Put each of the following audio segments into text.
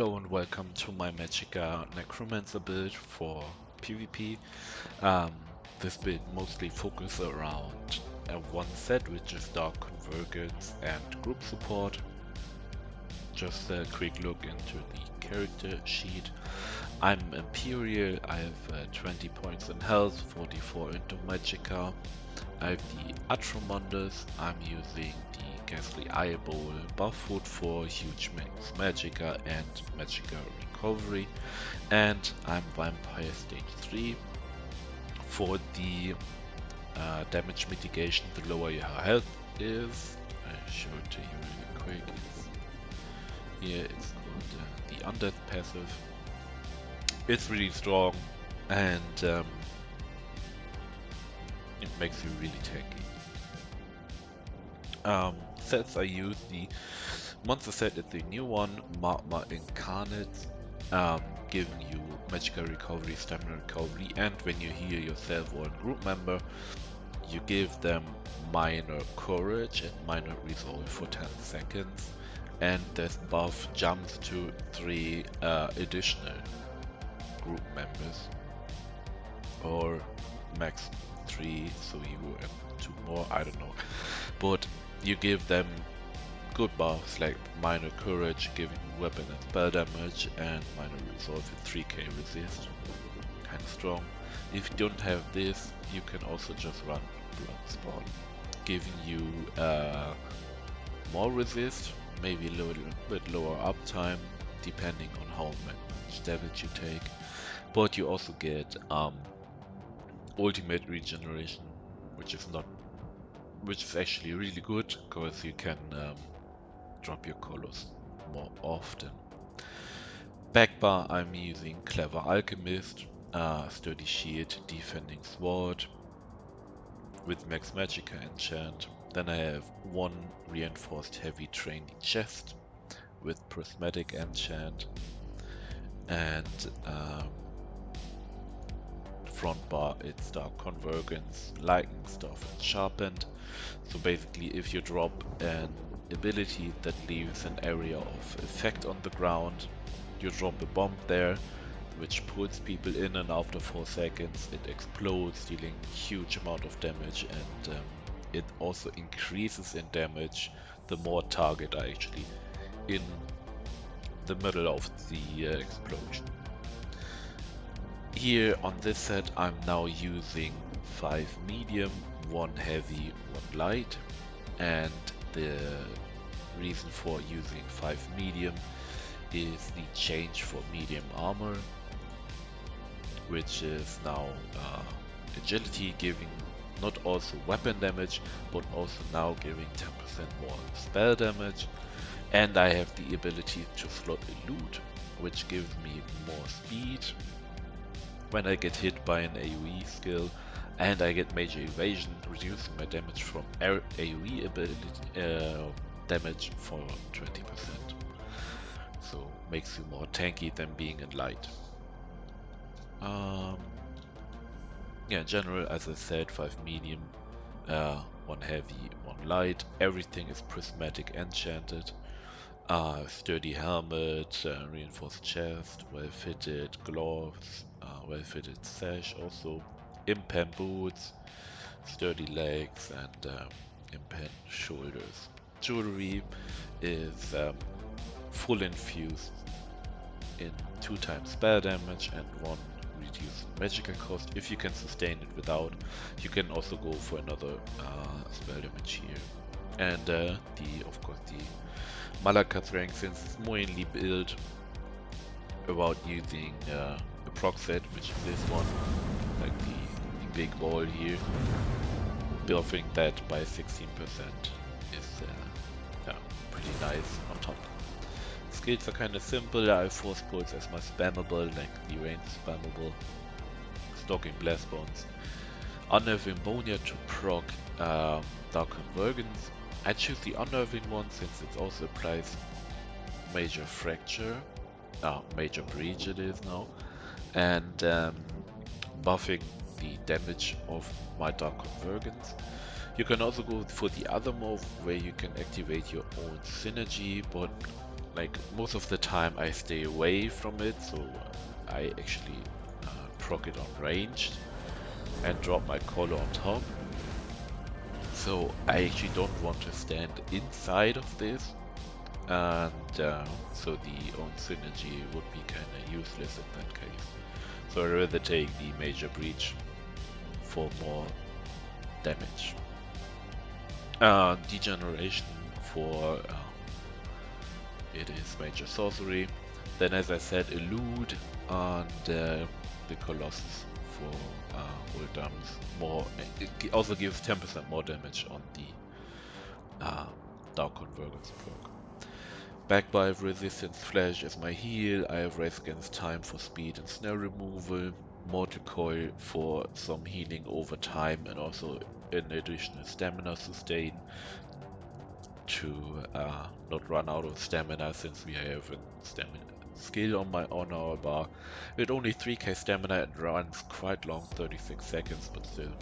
Hello and welcome to my Magicka Necromancer build for PvP. This build mostly focuses around one set, which is Dark Convergence and group support. Just a quick look into the character sheet. I'm Imperial, I have 20 points in health, 44 into Magicka. I have the Atromundus, I'm using the Ghastly Eyeball buff food for Huge Max Magicka and Magicka Recovery, and I'm Vampire Stage 3. For the damage mitigation, the lower your health is, I'll show it to you really quick. Here it's called the Undeath passive. It's really strong and it makes you really tanky. Sets I use, the monster set is the new one, Magma Incarnate, giving you Magicka Recovery, Stamina Recovery, and when you heal yourself or a group member, you give them Minor Courage and Minor Resolve for 10 seconds, and this buff jumps to 3 additional group members, or max 3, so you have 2 more, I don't know, but you give them good buffs like Minor Courage, giving weapon and spell damage, and Minor Resolve with 3k resist, kinda strong. If you don't have this, you can also just run Bloodspawn, giving you more resist, maybe a little bit lower uptime, depending on how much damage you take, but you also get ultimate regeneration, which is actually really good because you can drop your colors more often. Backbar, I'm using Clever Alchemist, Sturdy Shield, Defending Sword with Max Magicka enchant. Then I have 1 Reinforced Heavy Trainee chest with Prismatic enchant, and front bar it's Dark Convergence, Lightning Staff and Sharpened. So basically if you drop an ability that leaves an area of effect on the ground, you drop a bomb there which pulls people in, and after 4 seconds it explodes, dealing huge amount of damage, and it also increases in damage the more target are actually in the middle of the explosion. Here on this set I'm now using 5 medium, 1 heavy, 1 light, and the reason for using 5 medium is the change for medium armor, which is now agility, giving not also weapon damage but also now giving 10% more spell damage, and I have the ability to slot Elude, which gives me more speed when I get hit by an AoE skill, and I get Major Evasion, reducing my damage from AoE ability damage for 20%. So makes you more tanky than being in light. Yeah, in general, as I said, 5 medium, 1 heavy, 1 light. Everything is prismatic enchanted. Sturdy helmet, reinforced chest, well-fitted gloves, well-fitted sash, also impen boots, sturdy legs, and impen shoulders. Jewelry is full infused in 2 times spell damage and 1 reduced Magicka cost. If you can sustain it without, you can also go for another spell damage here. And of course the Malaka's rank, since it's mainly built about using a proc set, which is this one, like the big ball here, buffing that by 16% is yeah, pretty nice on top. Skills are kind of simple. I have Force Pulse as my spammable, like the range is spammable. Stalking Blast Bones. Unnerving Bonia to proc Dark Convergence. I choose the unnerving one since it also applies Major Fracture, Major Breach it is now, and buffing the damage of my Dark Convergence. You can also go for the other move where you can activate your own synergy, but like most of the time I stay away from it, so I actually proc it on ranged and drop my collar on top. So I actually don't want to stand inside of this, and so the own synergy would be kinda useless in that case. So I'd rather take the major breach for more damage. Degeneration for it is major sorcery. Then, as I said, elude and the Colossus for will dumps more. It also gives 10% more damage on the Dark Convergence perk. Backbite, resistance, flash is my heal. I have race against time for speed and snare removal. Mortal Coil for some healing over time, and also an additional stamina sustain to not run out of stamina, since we have a stamina skill on our bar. With only 3k stamina, it runs quite long, 36 seconds, but still,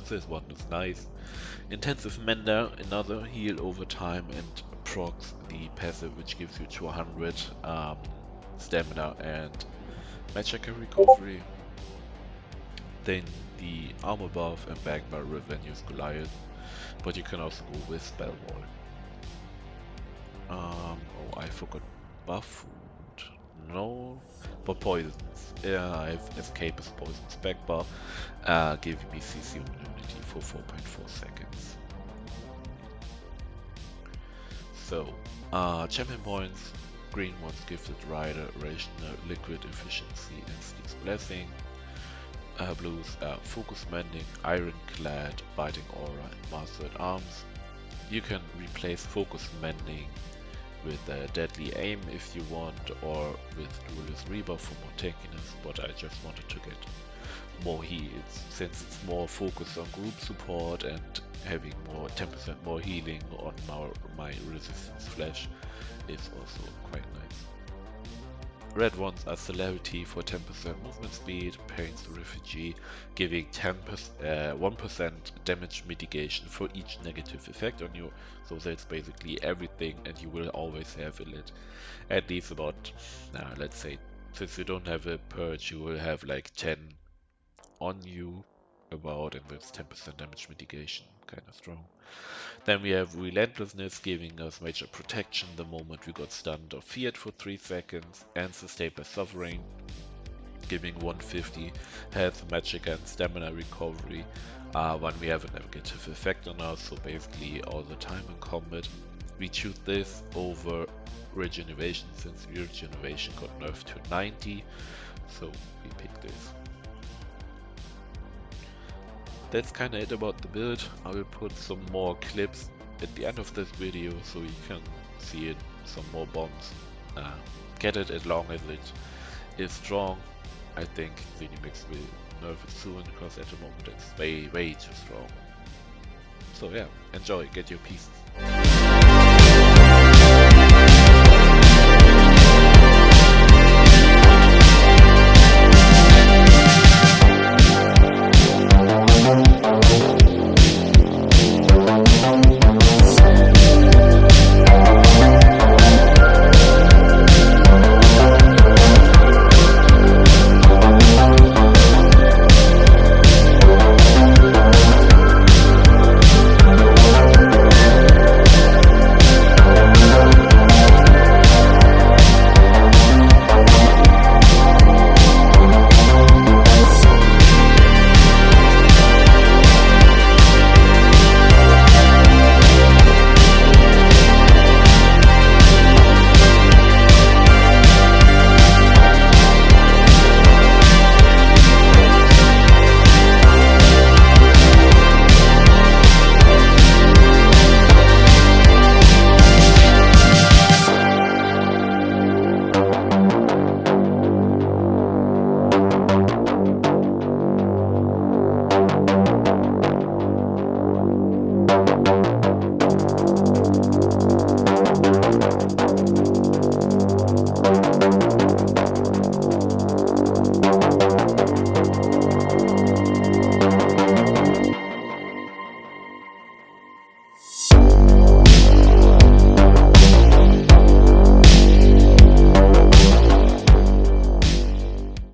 this one is nice. Intensive Mender, another heal over time, and procs the passive, which gives you 200 stamina and Magicka Recovery. Then the armor buff and Backbite Revenue's Goliath, but you can also go with Spell Wall. Oh, I forgot buff food. No, but poisons. Yeah, I have Escape as Poisons Backbar, giving me CC immunity for 4.4 seconds. So, champion points. Green ones gifted Rider, Rational, Liquid Efficiency, and Sneak's Blessing. Blues, Focus Mending, Ironclad, Biting Aura, and Master at Arms. You can replace Focus Mending with Deadly Aim if you want, or with Duelist Rebuff for more tankiness, but I just wanted to get more heals, since it's more focused on group support, and having more 10% more healing on my resistance flash is also quite nice. Red ones are Celerity for 10% movement speed, Pain's Refugee, giving 1% damage mitigation for each negative effect on you, so that's basically everything, and you will always have at least about, let's say, since you don't have a purge, you will have like 10 on you about, and that's 10% damage mitigation, kind of strong. Then we have Relentlessness, giving us major protection the moment we got stunned or feared for 3 seconds, and Sustained by Suffering, giving 150 health, magic, and stamina recovery when we have a negative effect on us, so basically all the time in combat. We choose this over Regeneration, since Regeneration got nerfed to 90, so we pick this. That's kinda it about the build. I will put some more clips at the end of this video so you can see it, some more bombs. Get it as long as it is strong. I think Zenimix will nerf it soon, because at the moment it's way too strong. So yeah, enjoy, get your pieces.